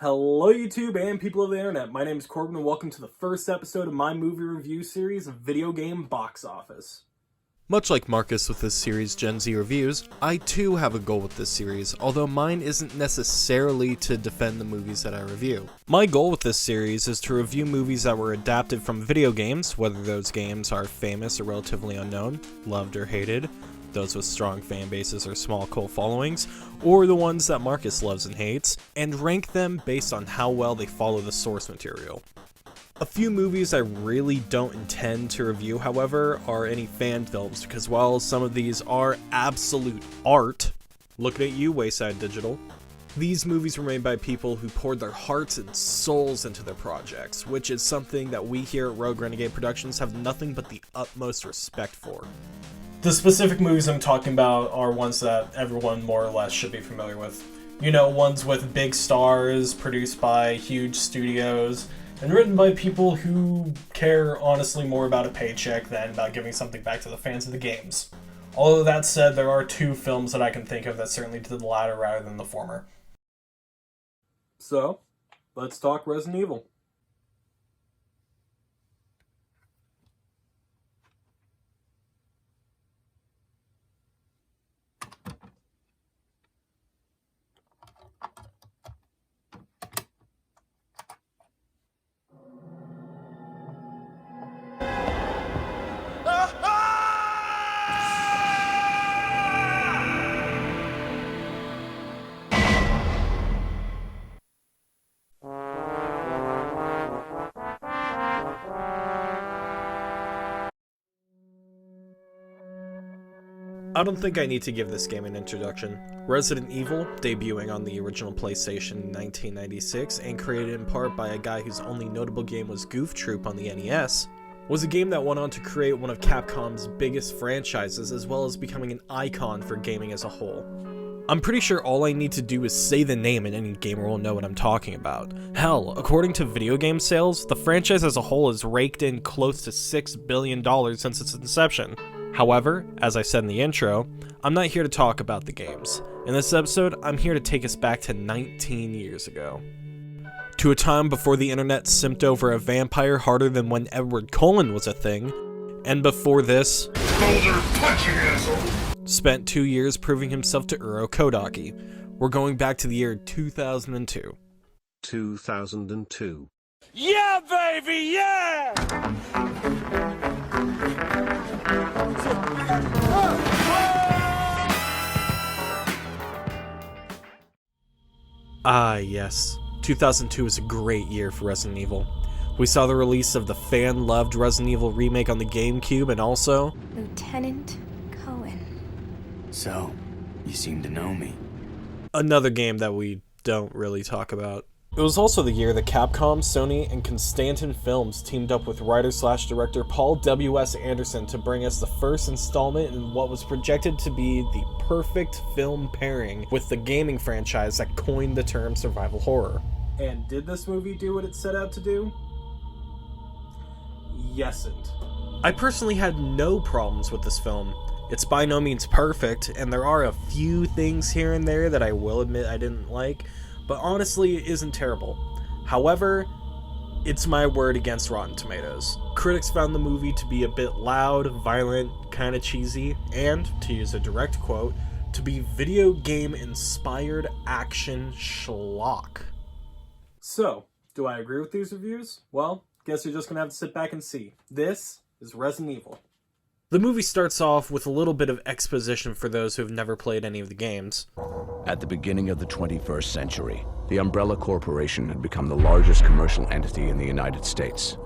Hello YouTube and people of the internet, my name is Corbin and welcome to the first episode of my movie review series, Video Game Box Office. Much like Marcus with his series Gen Z Reviews, I too have a goal with this series, although mine isn't necessarily to defend the movies that I review. My goal with this series is to review movies that were adapted from video games, whether those games are famous or relatively unknown, loved or hated, those with strong fan bases or small cult followings, or the ones that Marcus loves and hates, and rank them based on how well they follow the source material. A few movies I really don't intend to review, however, are any fan films, because while some of these are absolute art, looking at you, Wayside Digital, these movies were made by people who poured their hearts and souls into their projects, which is something that we here at Rogue Renegade Productions have nothing but the utmost respect for. The specific movies I'm talking about are ones that everyone more or less should be familiar with. You know, ones with big stars, produced by huge studios, and written by people who care honestly more about a paycheck than about giving something back to the fans of the games. Although that said, there are two films that I can think of that certainly did the latter rather than the former. So, let's talk Resident Evil. I don't think I need to give this game an introduction. Resident Evil, debuting on the original PlayStation in 1996 and created in part by a guy whose only notable game was Goof Troop on the NES, was a game that went on to create one of Capcom's biggest franchises as well as becoming an icon for gaming as a whole. I'm pretty sure all I need to do is say the name and any gamer will know what I'm talking about. Hell, according to video game sales, the franchise as a whole has raked in close to $6 billion since its inception. However, as I said in the intro, I'm not here to talk about the games. In this episode, I'm here to take us back to 19 years ago. To a time before the internet simped over a vampire harder than when Edward Cullen was a thing, and before this, spent 2 years proving himself to Uro Kodaki. We're going back to the year 2002. 2002. Yeah, baby, yeah! Ah yes, 2002 was a great year for Resident Evil. We saw the release of the fan-loved Resident Evil remake on the GameCube and also Lieutenant Cohen. So, you seem to know me. another game that we don't really talk about. It was also the year that Capcom, Sony, and Constantin Films teamed up with writer-slash-director Paul W.S. Anderson to bring us the first installment in what was projected to be the perfect film pairing with the gaming franchise that coined the term survival horror. And did this movie do what it set out to do? Yesn't. I personally had no problems with this film. It's by no means perfect, and there are a few things here and there that I will admit I didn't like, but honestly it isn't terrible. However, it's my word against Rotten Tomatoes. Critics found the movie to be a bit loud, violent, kinda cheesy, and, to use a direct quote, to be video game inspired action schlock. So, do I agree with these reviews? Well, guess you're just gonna have to sit back and see. This is Resident Evil. The movie starts off with a little bit of exposition for those who have never played any of the games. At the beginning of the 21st century, the Umbrella Corporation had become the largest commercial entity in the United States.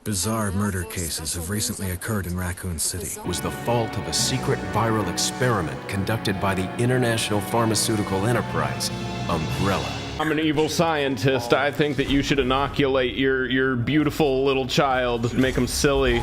Bizarre murder cases have recently occurred in Raccoon City. Was the fault of a secret viral experiment conducted by the international pharmaceutical enterprise, Umbrella. I'm an evil scientist. I think that you should inoculate your beautiful little child, make him silly.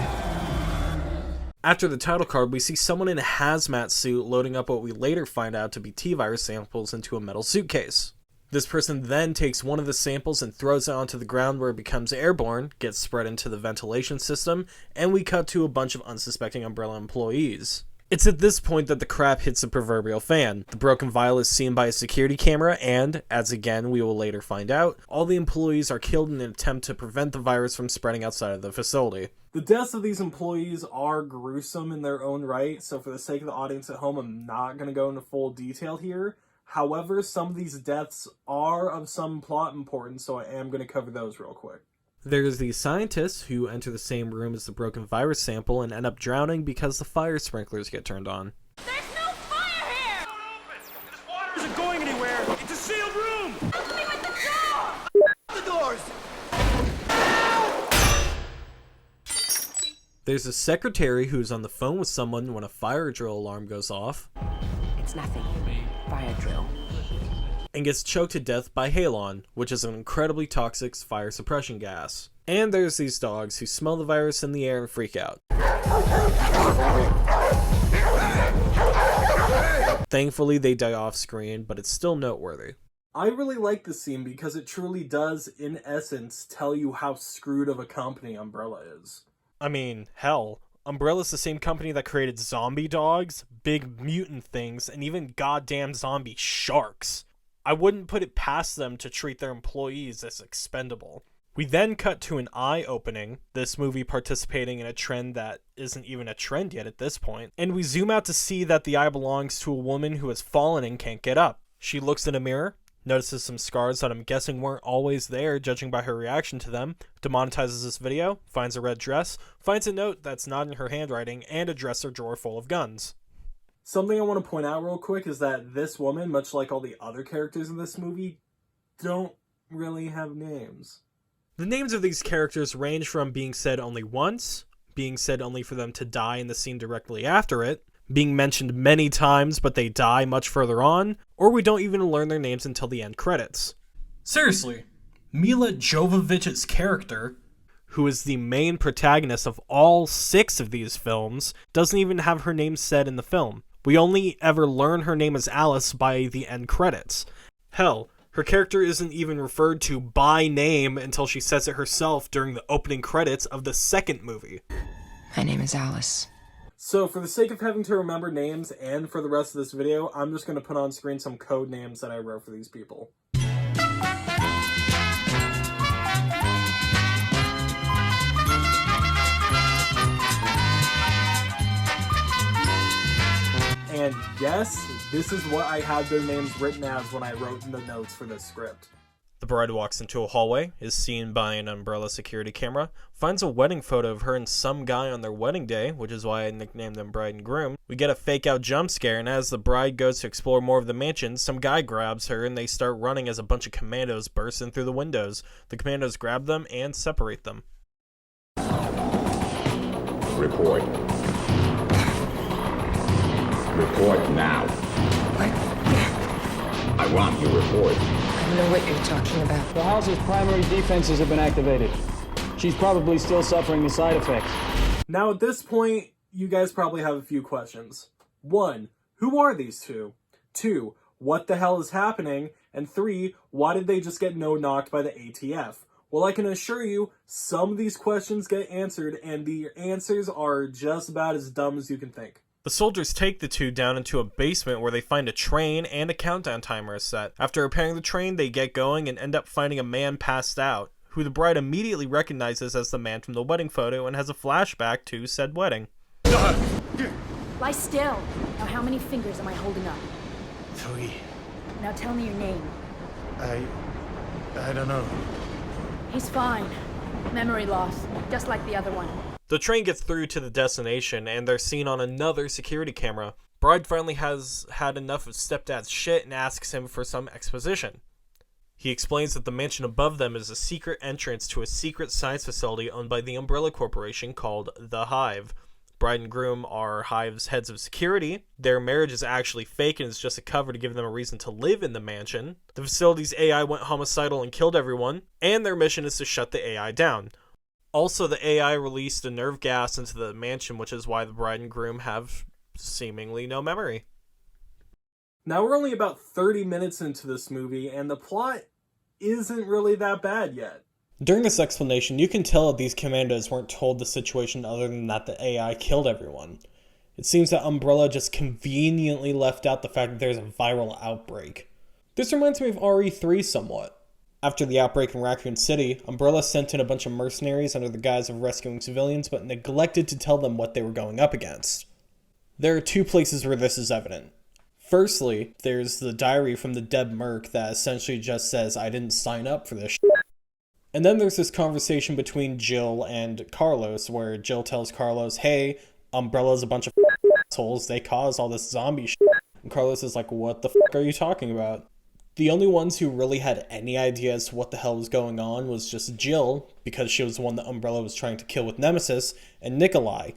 After the title card, we see someone in a hazmat suit loading up what we later find out to be T-virus samples into a metal suitcase. This person then takes one of the samples and throws it onto the ground where it becomes airborne, gets spread into the ventilation system, and we cut to a bunch of unsuspecting Umbrella employees. It's at this point that the crap hits the proverbial fan. The broken vial is seen by a security camera and, as again we will later find out, all the employees are killed in an attempt to prevent the virus from spreading outside of the facility. The deaths of these employees are gruesome in their own right, so for the sake of the audience at home, I'm not going to go into full detail here. However, some of these deaths are of some plot importance, so I am going to cover those real quick. There's the scientists who enter the same room as the broken virus sample and end up drowning because the fire sprinklers get turned on. There's no fire here! This water isn't going anywhere! It's a sealed room! Help me with the door! The doors! There's a secretary who's on the phone with someone when a fire drill alarm goes off. It's nothing. Fire drill. And gets choked to death by halon, which is an incredibly toxic fire suppression gas. And there's these dogs who smell the virus in the air and freak out. Thankfully, they die off screen, but it's still noteworthy. I really like this scene because it truly does, in essence, tell you how screwed of a company Umbrella is. I mean, hell, Umbrella's the same company that created zombie dogs, big mutant things, and even goddamn zombie sharks. I wouldn't put it past them to treat their employees as expendable. We then cut to an eye opening, this movie participating in a trend that isn't even a trend yet at this point, and we zoom out to see that the eye belongs to a woman who has fallen and can't get up. She looks in a mirror, notices some scars that I'm guessing weren't always there judging by her reaction to them, demonetizes this video, finds a red dress, finds a note that's not in her handwriting, and a dresser drawer full of guns. Something I want to point out real quick is that this woman, much like all the other characters in this movie, don't really have names. The names of these characters range from being said only once, being said only for them to die in the scene directly after it, being mentioned many times but they die much further on, or we don't even learn their names until the end credits. Seriously, Mila Jovovich's character, who is the main protagonist of all 6 of these films, doesn't even have her name said in the film. We only ever learn her name as Alice by the end credits. Hell, her character isn't even referred to by name until she says it herself during the opening credits of the second movie. My name is Alice. So for the sake of having to remember names and for the rest of this video, I'm just going to put on screen some code names that I wrote for these people. And yes, this is what I had their names written as when I wrote in the notes for this script. The bride walks into a hallway, is seen by an Umbrella security camera, finds a wedding photo of her and some guy on their wedding day, which is why I nicknamed them bride and groom. We get a fake out jump scare, and as the bride goes to explore more of the mansion, some guy grabs her and they start running as a bunch of commandos burst in through the windows. The commandos grab them and separate them. Report. Report now. What? I want your report. I don't know what you're talking about. The house's primary defenses have been activated. She's probably still suffering the side effects. Now at this point, you guys probably have a few questions. 1. Who are these two? 2. What the hell is happening? And 3. Why did they just get no-knocked by the ATF? Well, I can assure you, some of these questions get answered, and the answers are just about as dumb as you can think. The soldiers take the two down into a basement where they find a train and a countdown timer is set. After repairing the train, they get going and end up finding a man passed out, who the bride immediately recognizes as the man from the wedding photo and has a flashback to said wedding. Lie still. Now how many fingers am I holding up? 3. Now tell me your name. I don't know. He's fine. Memory loss, just like the other one. The train gets through to the destination, and they're seen on another security camera. Bride finally has had enough of stepdad's shit and asks him for some exposition. He explains that the mansion above them is a secret entrance to a secret science facility owned by the Umbrella Corporation called The Hive. Bride and groom are Hive's heads of security. Their marriage is actually fake and is just a cover to give them a reason to live in the mansion. The facility's AI went homicidal and killed everyone, and their mission is to shut the AI down. Also, the AI released a nerve gas into the mansion, which is why the bride and groom have seemingly no memory. Now we're only about 30 minutes into this movie, and the plot isn't really that bad yet. During this explanation, you can tell that these commandos weren't told the situation other than that the AI killed everyone. It seems that Umbrella just conveniently left out the fact that there's a viral outbreak. This reminds me of RE3 somewhat. After the outbreak in Raccoon City, Umbrella sent in a bunch of mercenaries under the guise of rescuing civilians, but neglected to tell them what they were going up against. There are two places where this is evident. Firstly, there's the diary from the dead merc that essentially just says, "I didn't sign up for this shit." And then there's this conversation between Jill and Carlos, where Jill tells Carlos, "Hey, Umbrella's a bunch of assholes, they caused all this zombie shit." And Carlos is like, "What the fuck are you talking about?" The only ones who really had any idea as to what the hell was going on was just Jill, because she was the one that Umbrella was trying to kill with Nemesis, and Nikolai,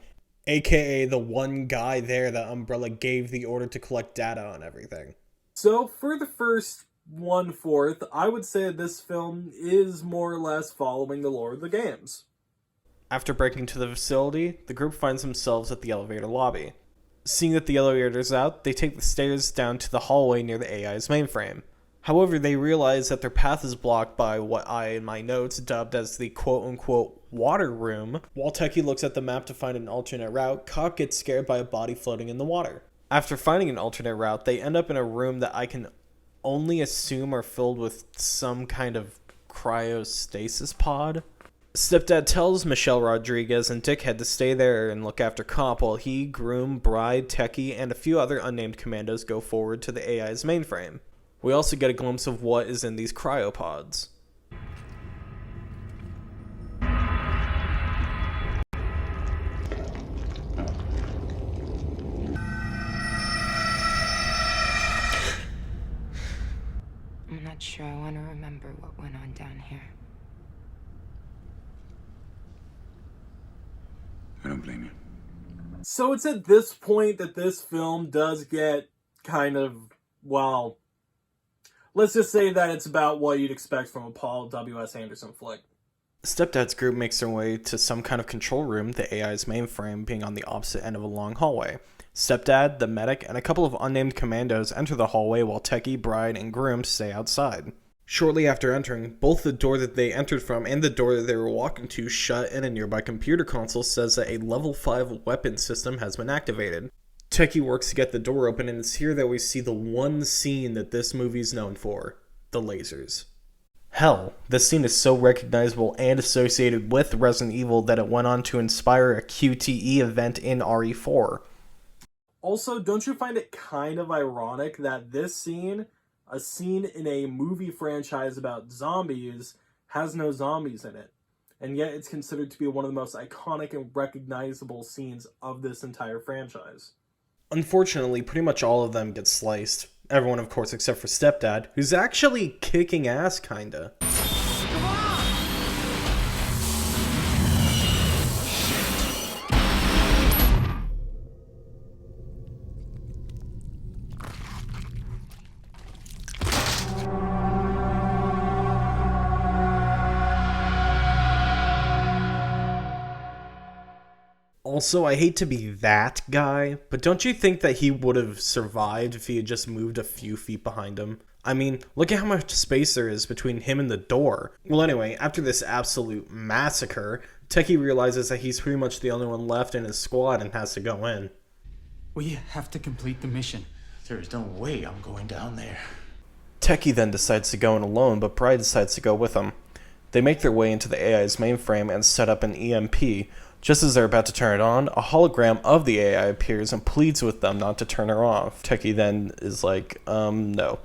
aka the one guy there that Umbrella gave the order to collect data on everything. So for the first 1/4, I would say this film is more or less following the lore of the games. After breaking to the facility, the group finds themselves at the elevator lobby. Seeing that the elevator's out, they take the stairs down to the hallway near the AI's mainframe. However, they realize that their path is blocked by what I, in my notes, dubbed as the quote-unquote water room. While Techie looks at the map to find an alternate route, Cop gets scared by a body floating in the water. After finding an alternate route, they end up in a room that I can only assume are filled with some kind of cryostasis pod. Stepdad tells Michelle Rodriguez and Dickhead to stay there and look after Cop while he, Groom, Bride, Techie, and a few other unnamed commandos go forward to the AI's mainframe. We also get a glimpse of what is in these cryopods. I'm not sure I want to remember what went on down here. I don't blame you. So it's at this point that this film does get kind of, well, let's just say that it's about what you'd expect from a Paul W.S. Anderson flick. Stepdad's group makes their way to some kind of control room, the AI's mainframe being on the opposite end of a long hallway. Stepdad, the medic, and a couple of unnamed commandos enter the hallway while Techie, Bride, and Groom stay outside. Shortly after entering, both the door that they entered from and the door that they were walking to shut, and a nearby computer console says that a level 5 weapon system has been activated. Techie works to get the door open, and it's here that we see the one scene that this movie's known for, the lasers. Hell, this scene is so recognizable and associated with Resident Evil that it went on to inspire a QTE event in RE4. Also, don't you find it kind of ironic that this scene, a scene in a movie franchise about zombies, has no zombies in it, and yet it's considered to be one of the most iconic and recognizable scenes of this entire franchise? Unfortunately, pretty much all of them get sliced. Everyone, of course, except for Stepdad, who's actually kicking ass, kinda. Also, I hate to be that guy, but don't you think that he would have survived if he had just moved a few feet behind him? I mean, look at how much space there is between him and the door. Well, anyway, after this absolute massacre, Techie realizes that he's pretty much the only one left in his squad and has to go in. We have to complete the mission. There is no way I'm going down there. Techie then decides to go in alone, but Bride decides to go with him. They make their way into the AI's mainframe and set up an EMP. Just as they're about to turn it on, a hologram of the AI appears and pleads with them not to turn her off. Techie then is like, no.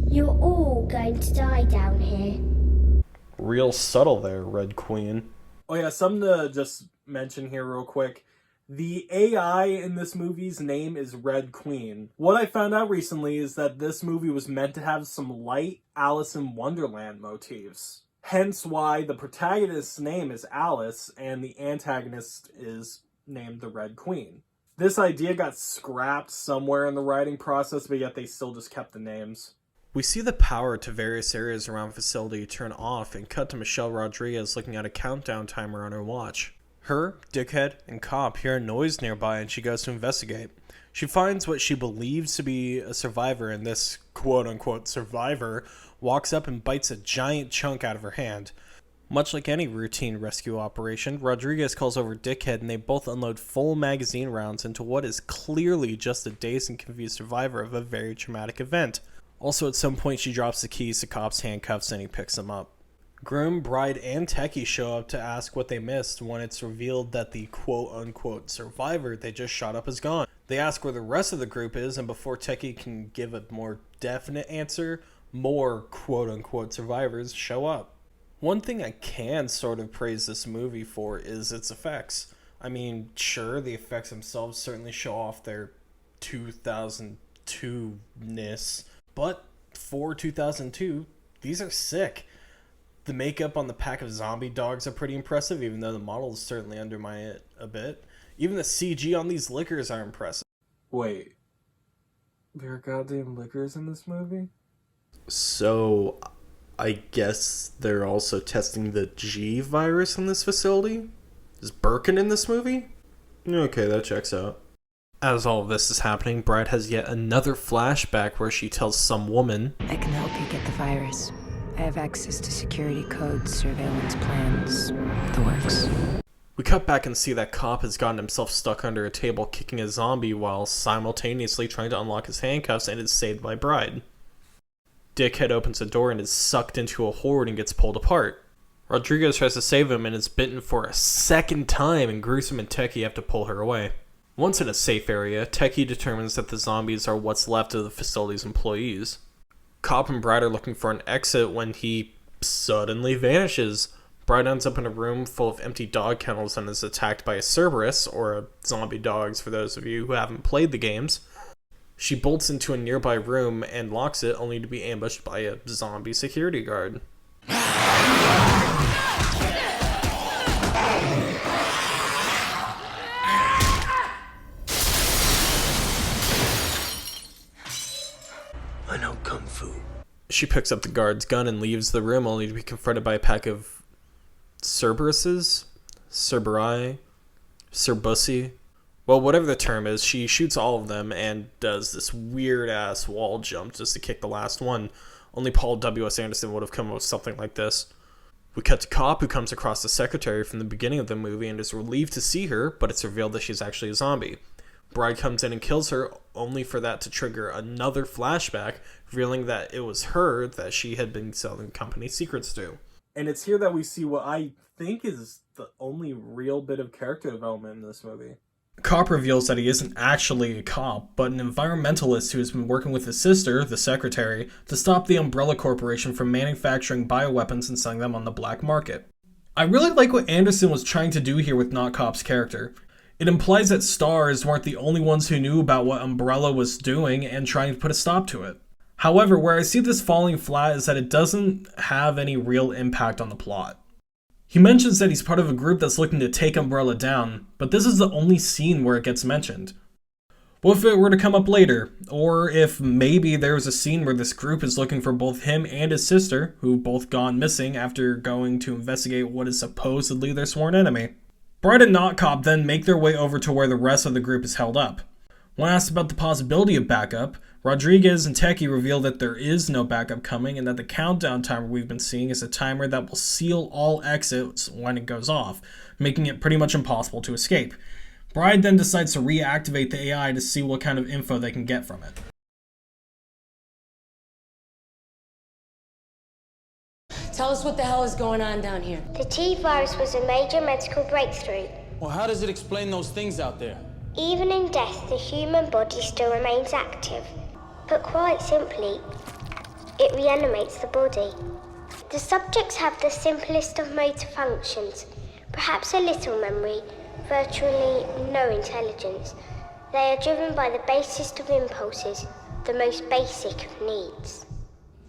You're all going to die down here. Real subtle there, Red Queen. Oh yeah, something to just mention here real quick. The AI in this movie's name is Red Queen. What I found out recently is that this movie was meant to have some light Alice in Wonderland motifs. Hence why the protagonist's name is Alice and the antagonist is named the Red Queen. This idea got scrapped somewhere in the writing process, but yet they still just kept the names. We see the power to various areas around the facility turn off and cut to Michelle Rodriguez looking at a countdown timer on her watch. Her, Dickhead, and Cop hear a noise nearby and she goes to investigate. She finds what she believes to be a survivor, and this quote-unquote survivor walks up and bites a giant chunk out of her hand. Much like any routine rescue operation, Rodriguez calls over Dickhead and they both unload full magazine rounds into what is clearly just a dazed and confused survivor of a very traumatic event. Also, at some point, she drops the keys to Copp's handcuffs and he picks them up. Groom, Bride, and Techie show up to ask what they missed when it's revealed that the quote-unquote survivor they just shot up is gone. They ask where the rest of the group is, and before Techie can give a more definite answer, more quote-unquote survivors show up. One thing I can sort of praise this movie for is its effects. I mean, sure, the effects themselves certainly show off their 2002-ness, but for 2002, these are sick. The makeup on the pack of zombie dogs are pretty impressive, even though the models certainly undermine it a bit. Even the CG on these lickers are impressive. Wait, there are goddamn lickers in this movie? So, I guess they're also testing the G virus in this facility? Is Birkin in this movie? Okay, that checks out. As all of this is happening, Bride has yet another flashback where she tells some woman, I can help you get the virus. I have access to security codes, surveillance plans, the works. We cut back and see that Copp has gotten himself stuck under a table kicking a zombie while simultaneously trying to unlock his handcuffs and is saved by Bride. Dickhead opens the door and is sucked into a horde and gets pulled apart. Rodriguez tries to save him and is bitten for a second time, and Gruesome and Techie have to pull her away. Once in a safe area, Techie determines that the zombies are what's left of the facility's employees. Copp and Bride are looking for an exit when he suddenly vanishes. Bride ends up in a room full of empty dog kennels and is attacked by a Cerberus, or zombie dogs for those of you who haven't played the games. She bolts into a nearby room and locks it, only to be ambushed by a zombie security guard. I know Kung Fu. She picks up the guard's gun and leaves the room, only to be confronted by a pack of Cerberuses? Cerberi? Cerbusi? Well, whatever the term is, she shoots all of them and does this weird-ass wall jump just to kick the last one. Only Paul W.S. Anderson would have come up with something like this. We cut to Copp, who comes across the secretary from the beginning of the movie and is relieved to see her, but it's revealed that she's actually a zombie. Bride comes in and kills her, only for that to trigger another flashback, revealing that it was her that she had been selling company secrets to. And it's here that we see what I think is the only real bit of character development in this movie. Copp reveals that he isn't actually a cop, but an environmentalist who has been working with his sister, the secretary, to stop the Umbrella Corporation from manufacturing bioweapons and selling them on the black market. I really like what Anderson was trying to do here with Not Copp's character. It implies that stars weren't the only ones who knew about what Umbrella was doing and trying to put a stop to it. However, where I see this falling flat is that it doesn't have any real impact on the plot. He mentions that he's part of a group that's looking to take Umbrella down, but this is the only scene where it gets mentioned. What if it were to come up later? Or if maybe there was a scene where this group is looking for both him and his sister, who've both gone missing after going to investigate what is supposedly their sworn enemy. Bride and Not Copp then make their way over to where the rest of the group is held up. When asked about the possibility of backup, Rodriguez and Techie reveal that there is no backup coming and that the countdown timer we've been seeing is a timer that will seal all exits when it goes off, making it pretty much impossible to escape. Bride then decides to reactivate the AI to see what kind of info they can get from it. Tell us what the hell is going on down here. The T virus was a major medical breakthrough. Well, how does it explain those things out there? Even in death, the human body still remains active. But quite simply, it reanimates the body. The subjects have the simplest of motor functions, perhaps a little memory, virtually no intelligence. They are driven by the basest of impulses, the most basic of needs.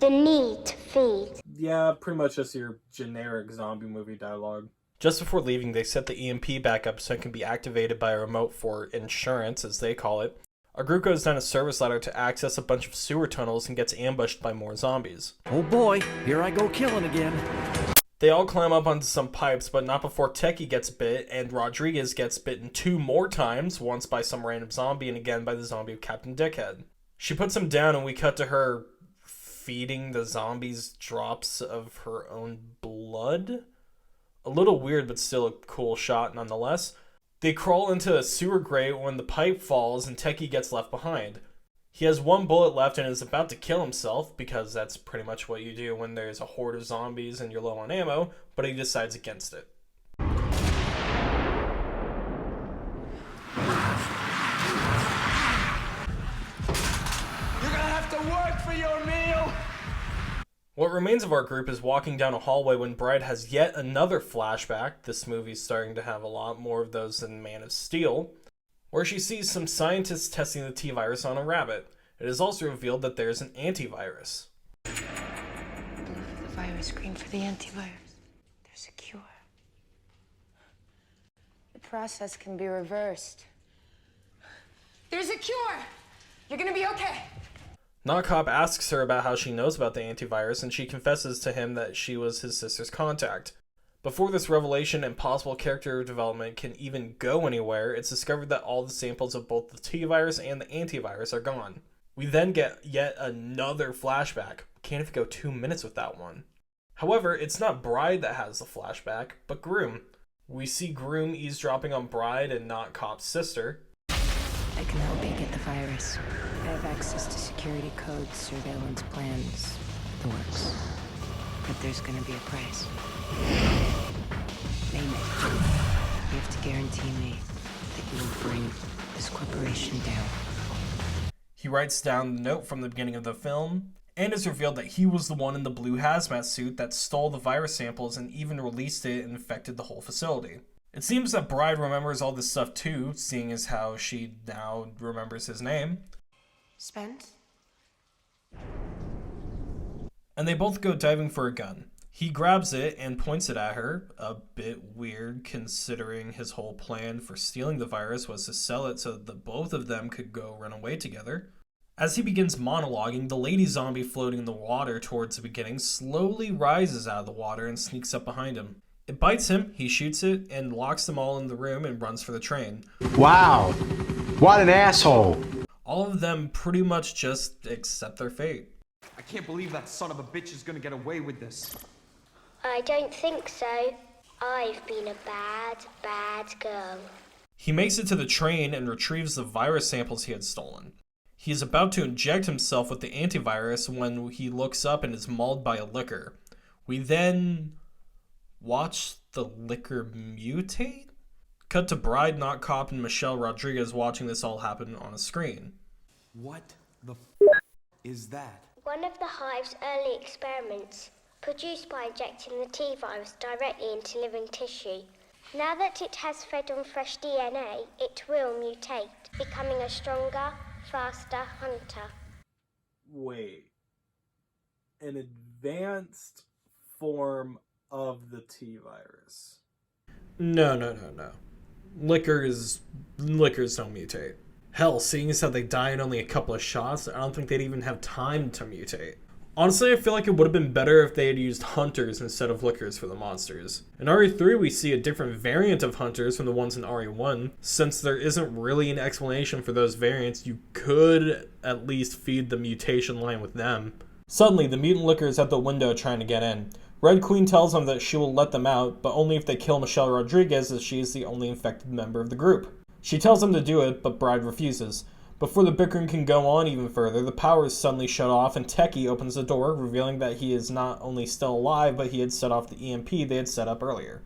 The need to feed. Yeah, pretty much just your generic zombie movie dialogue. Just before leaving, they set the EMP back up so it can be activated by a remote for insurance, as they call it. Our group goes down a service ladder to access a bunch of sewer tunnels and gets ambushed by more zombies. Oh boy, here I go killing again. They all climb up onto some pipes, but not before Techie gets bit, and Rodriguez gets bitten 2 more times, once by some random zombie and again by the zombie of Captain Dickhead. She puts him down and we cut to her feeding the zombies drops of her own blood? A little weird, but still a cool shot nonetheless. They crawl into a sewer grate when the pipe falls and Teki gets left behind. He has one bullet left and is about to kill himself, because that's pretty much what you do when there's a horde of zombies and you're low on ammo, but he decides against it. You're gonna have to work for your meal! What remains of our group is walking down a hallway when Bride has yet another flashback. This movie's starting to have a lot more of those than Man of Steel, where she sees some scientists testing the T-virus on a rabbit. It is also revealed that there's an antivirus. Blue for the virus, green for the antivirus. There's a cure. The process can be reversed. There's a cure! You're gonna be okay. Knock Cop asks her about how she knows about the antivirus, and she confesses to him that she was his sister's contact. Before this revelation and possible character development can even go anywhere, it's discovered that all the samples of both the T-virus and the antivirus are gone. We then get yet another flashback. Can't even go 2 minutes with that one. However, it's not Bride that has the flashback, but Groom. We see Groom eavesdropping on Bride and Knock Cop's sister. I can help you get the virus. I have access to security codes, surveillance plans, the works. But there's gonna be a price. Name it. You have to guarantee me that you will bring this corporation down. He writes down the note from the beginning of the film, and it's revealed that he was the one in the blue hazmat suit that stole the virus samples and even released it and infected the whole facility. It seems that Bride remembers all this stuff too, seeing as how she now remembers his name. Spence? And they both go diving for a gun. He grabs it and points it at her, a bit weird considering his whole plan for stealing the virus was to sell it so that the both of them could go run away together. As he begins monologuing, the lady zombie floating in the water towards the beginning slowly rises out of the water and sneaks up behind him. It bites him, he shoots it, and locks them all in the room and runs for the train. Wow! What an asshole! All of them pretty much just accept their fate. I can't believe that son of a bitch is gonna get away with this. I don't think so. I've been a bad, bad girl. He makes it to the train and retrieves the virus samples he had stolen. He is about to inject himself with the antivirus when he looks up and is mauled by a liquor. We then watch the liquor mutate? Cut to Bride, Knock Cop, and Michelle Rodriguez watching this all happen on a screen. What the f is that? One of the Hive's early experiments, produced by injecting the T-virus directly into living tissue. Now that it has fed on fresh DNA, it will mutate, becoming a stronger, faster hunter. Wait. An advanced form of the T-virus. No. Liquors don't mutate. Hell, seeing as how they die in only a couple of shots, I don't think they'd even have time to mutate. Honestly, I feel like it would have been better if they had used hunters instead of liquors for the monsters. In RE3, we see a different variant of hunters from the ones in RE1. Since there isn't really an explanation for those variants, you could at least feed the mutation line with them. Suddenly, the mutant liquor is at the window trying to get in. Red Queen tells them that she will let them out, but only if they kill Michelle Rodriguez, as she is the only infected member of the group. She tells them to do it, but Bride refuses. Before the bickering can go on even further, the power is suddenly shut off and Teki opens the door, revealing that he is not only still alive, but he had set off the EMP they had set up earlier.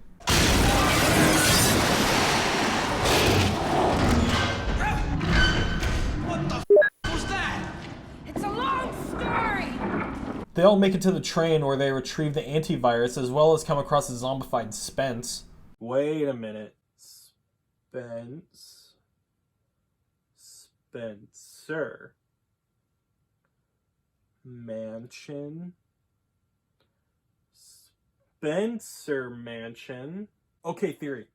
What the f was that? It's a long story! They all make it to the train where they retrieve the antivirus as well as come across a zombified Spence. Wait a minute. Spencer. Mansion. Spencer Mansion. Okay, theory.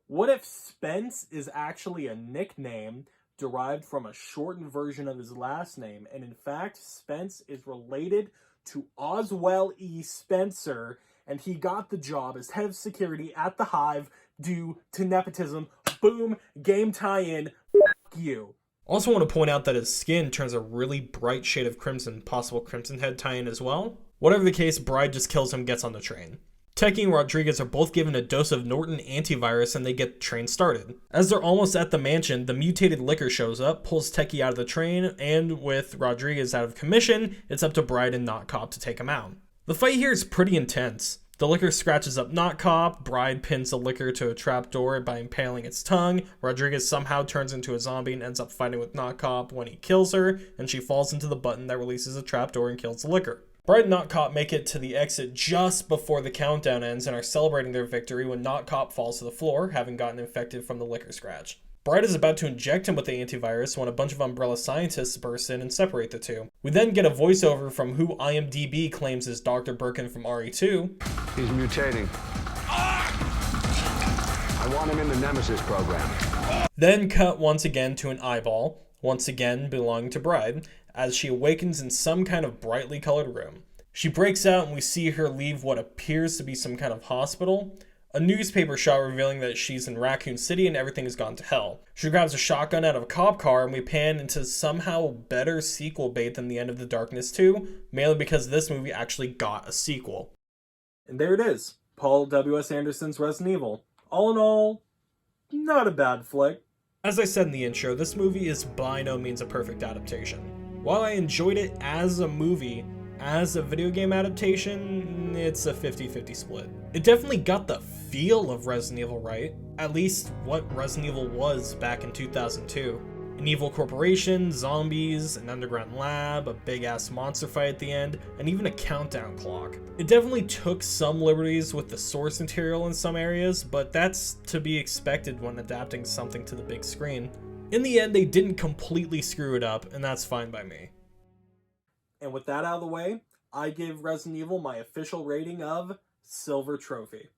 What if Spence is actually a nickname derived from a shortened version of his last name, and in fact, Spence is related to Oswell E. Spencer, and he got the job as head of security at the Hive due to nepotism. Boom, game tie-in, f*** you. Also want to point out that his skin turns a really bright shade of crimson, possible Crimson Head tie-in as well. Whatever the case, Bride just kills him, gets on the train. Techie and Rodriguez are both given a dose of Norton antivirus and they get the train started. As they're almost at the mansion, the mutated liquor shows up, pulls Techie out of the train, and with Rodriguez out of commission, it's up to Bride and Not Cop to take him out. The fight here is pretty intense. The liquor scratches up Not Cop, Bride pins the liquor to a trapdoor by impaling its tongue, Rodriguez somehow turns into a zombie and ends up fighting with Not Cop when he kills her, and she falls into the button that releases a trapdoor and kills the liquor. Bride and Not Cop make it to the exit just before the countdown ends and are celebrating their victory when Not Cop falls to the floor, having gotten infected from the liquor scratch. Bride is about to inject him with the antivirus when a bunch of Umbrella scientists burst in and separate the two. We then get a voiceover from who IMDb claims is Dr. Birkin from RE2. He's mutating. I want him in the Nemesis program. Then cut once again to an eyeball, once again belonging to Bride, as she awakens in some kind of brightly colored room. She breaks out and we see her leave what appears to be some kind of hospital. A newspaper shot revealing that she's in Raccoon City and everything has gone to hell. She grabs a shotgun out of a cop car and we pan into somehow better sequel bait than The End of the Darkness 2, mainly because this movie actually got a sequel. And there it is, Paul W.S. Anderson's Resident Evil. All in all, not a bad flick. As I said in the intro, this movie is by no means a perfect adaptation. While I enjoyed it as a movie, as a video game adaptation, it's a 50-50 split. It definitely got the feel of Resident Evil right, at least what Resident Evil was back in 2002. An evil corporation, zombies, an underground lab, a big-ass monster fight at the end, and even a countdown clock. It definitely took some liberties with the source material in some areas, but that's to be expected when adapting something to the big screen. In the end, they didn't completely screw it up, and that's fine by me. And with that out of the way, I give Resident Evil my official rating of Silver Trophy.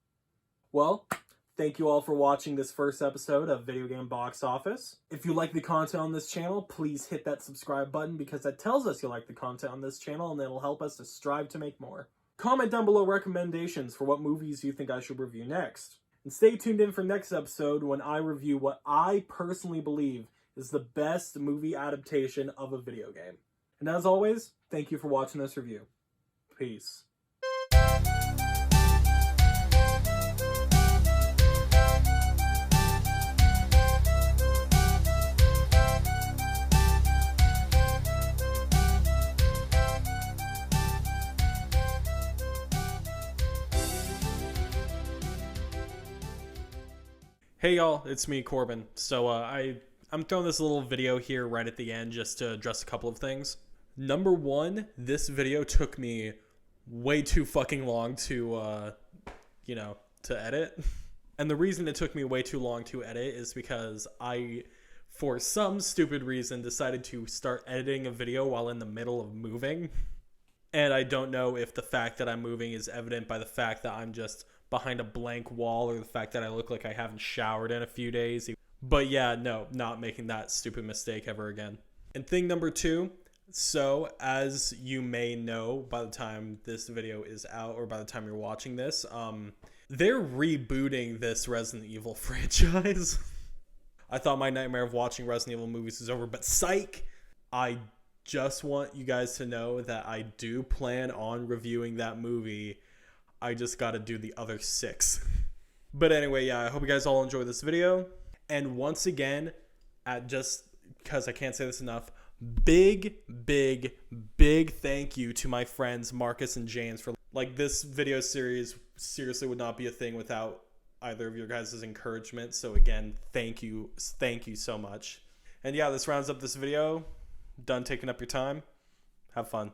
Well, thank you all for watching this first episode of Video Game Box Office. If you like the content on this channel, please hit that subscribe button because that tells us you like the content on this channel and it'll help us to strive to make more. Comment down below recommendations for what movies you think I should review next. And stay tuned in for next episode when I review what I personally believe is the best movie adaptation of a video game. And as always, thank you for watching this review. Peace. Hey y'all, it's me, Corbin. So I'm throwing this little video here right at the end just to address a couple of things. Number one, this video took me way too fucking long to, to edit. And the reason it took me way too long to edit is because I, for some stupid reason, decided to start editing a video while in the middle of moving. And I don't know if the fact that I'm moving is evident by the fact that I'm just behind a blank wall or the fact that I look like I haven't showered in a few days. But yeah, no, not making that stupid mistake ever again. And thing number two, so as you may know by the time this video is out or by the time you're watching this, they're rebooting this Resident Evil franchise. I thought my nightmare of watching Resident Evil movies was over, but psych! I just want you guys to know that I do plan on reviewing that movie. I just gotta do the other 6. But anyway, yeah, I hope you guys all enjoy this video. And once again, just because I can't say this enough, big thank you to my friends Marcus and James for this video series seriously would not be a thing without either of your guys' encouragement. So again, thank you so much. And yeah, this rounds up this video. Done taking up your time. Have fun.